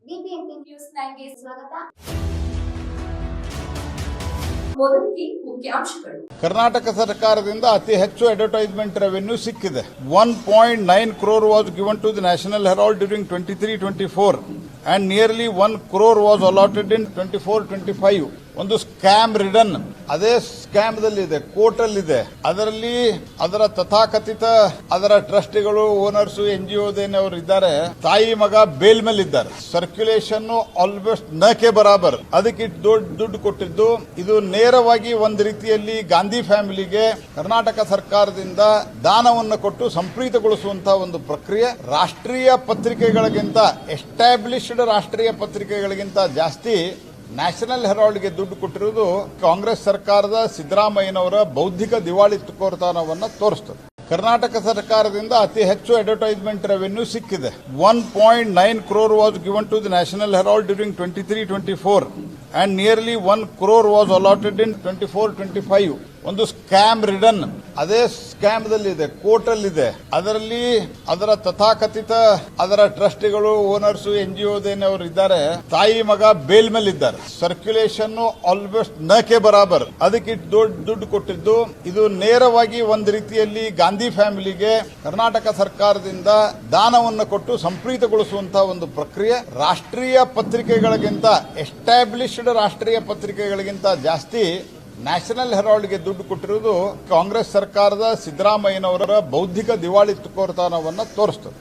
BBMP news 9ಗೆ ಸ್ವಾಗತ. ಮೊದಲಿಗೆ ಮುಖ್ಯಾಂಶಗಳು. ಕರ್ನಾಟಕ ಸರ್ಕಾರದಿಂದ ಅತಿ ಹೆಚ್ಚು ಅಡ್ವರ್ಟೈಸ್ಮೆಂಟ್ ರೆವೆನ್ಯೂ ಸಿಕ್ಕಿದೆ. 1.9 crore was given to the National Herald during 23-24 and nearly 1 crore was allotted in 24-25. ಒಂದು ಸ್ಕ್ಯಾಮ್ ರಿಡನ್, ಅದೇ ಸ್ಕ್ಯಾಮ್ ದಲ್ಲಿದೆ, ಕೋರ್ಟ್ ಅಲ್ಲಿ ಇದೆ. ಅದರಲ್ಲಿ ಅದರ ತಥಾಕಥಿತ ಅದರ ಟ್ರಸ್ಟಿಗಳು, ಓನರ್ಸ್, NGOದೇನವರು ಇದ್ದಾರೆ, ತಾಯಿ ಮಗ ಬೇಲ್ ಮೇಲೆ ಇದ್ದಾರೆ. ಸರ್ಕ್ಯುಲೇಷನ್ ಆಲ್ಮೋಸ್ಟ್ ನಕೆ ಬರಾಬರ್. ಅದಕ್ಕೆ ದುಡ್ಡು ಕೊಟ್ಟಿದ್ದು ಇದು ನೇರವಾಗಿ ಒಂದು ರೀತಿಯಲ್ಲಿ ಗಾಂಧಿ ಫ್ಯಾಮಿಲಿಗೆ ಕರ್ನಾಟಕ ಸರ್ಕಾರದಿಂದ ದಾನವನ್ನು ಕೊಟ್ಟು ಸಂಪ್ರೀತಗೊಳಿಸುವಂತಹ ಒಂದು ಪ್ರಕ್ರಿಯೆ. ರಾಷ್ಟ್ರೀಯ ಪತ್ರಿಕೆಗಳಿಗಿಂತ, ಎಸ್ಟಾಬ್ಲಿಷ್ಡ್ ರಾಷ್ಟ್ರೀಯ ಪತ್ರಿಕೆಗಳಿಗಿಂತ ಜಾಸ್ತಿ ನ್ಯಾಷನಲ್ ಹೆರಾಲ್ಡ್ಗೆ ದುಡ್ಡು ಕೊಟ್ಟಿರುವುದು ಕಾಂಗ್ರೆಸ್ ಸರ್ಕಾರದ ಸಿದ್ದರಾಮಯ್ಯನವರ ಬೌದ್ಧಿಕ ದಿವಾಳಿತನವನ್ನು ತೋರಿಸುತ್ತದೆ. ಕರ್ನಾಟಕ ಸರ್ಕಾರದಿಂದ ಅತಿ ಹೆಚ್ಚು ಅಡ್ವರ್ಟೈಸ್ಮೆಂಟ್ ರೆವೆನ್ಯೂ ಸಿಕ್ಕಿದೆ. 1.9 crore was given to the National Herald during 23-24 and nearly 1 crore was allotted in 24-25. ಒಂದು ಸ್ಕ್ಯಾಮ್ ರಿಡನ್, ಅದೇ ಸ್ಕ್ಯಾಮ್ ದಲ್ಲಿದೆ, ಕೋರ್ಟ್ ಅಲ್ಲಿ ಇದೆ. ಅದರಲ್ಲಿ ಅದರ ತಥಾಕಥಿತ ಅದರ ಟ್ರಸ್ಟಿಗಳು, ಓನರ್ಸ್, NGOದೇನವರು ಇದ್ದಾರೆ, ತಾಯಿ ಮಗ ಬೇಲ್ ಮೇಲೆ ಇದ್ದಾರೆ. ಸರ್ಕ್ಯುಲೇಷನ್ ಆಲ್ಮೋಸ್ಟ್ ನಕೆ ಬರಾಬರ್. ಅದಕ್ಕೆ ದುಡ್ಡು ಕೊಟ್ಟಿದ್ದು ಇದು ನೇರವಾಗಿ ಒಂದು ರೀತಿಯಲ್ಲಿ ಗಾಂಧಿ ಫ್ಯಾಮಿಲಿಗೆ ಕರ್ನಾಟಕ ಸರ್ಕಾರದಿಂದ ದಾನವನ್ನು ಕೊಟ್ಟು ಸಂಪ್ರೀತಗೊಳಿಸುವಂತಹ ಒಂದು ಪ್ರಕ್ರಿಯೆ. ರಾಷ್ಟ್ರೀಯ ಪತ್ರಿಕೆಗಳಿಗಿಂತ, ಎಸ್ಟಾಬ್ಲಿಷ್ಡ್ ರಾಷ್ಟ್ರೀಯ ಪತ್ರಿಕೆಗಳಿಗಿಂತ ಜಾಸ್ತಿ ನ್ಯಾಷನಲ್ ಹೆರಾಲ್ಡ್ಗೆ ದುಡ್ಡು ಕೊಟ್ಟಿರುವುದು ಕಾಂಗ್ರೆಸ್ ಸರ್ಕಾರದ ಸಿದ್ದರಾಮಯ್ಯನವರ ಬೌದ್ಧಿಕ ದಿವಾಳಿತನವನ್ನು ತೋರಿಸುತ್ತದೆ.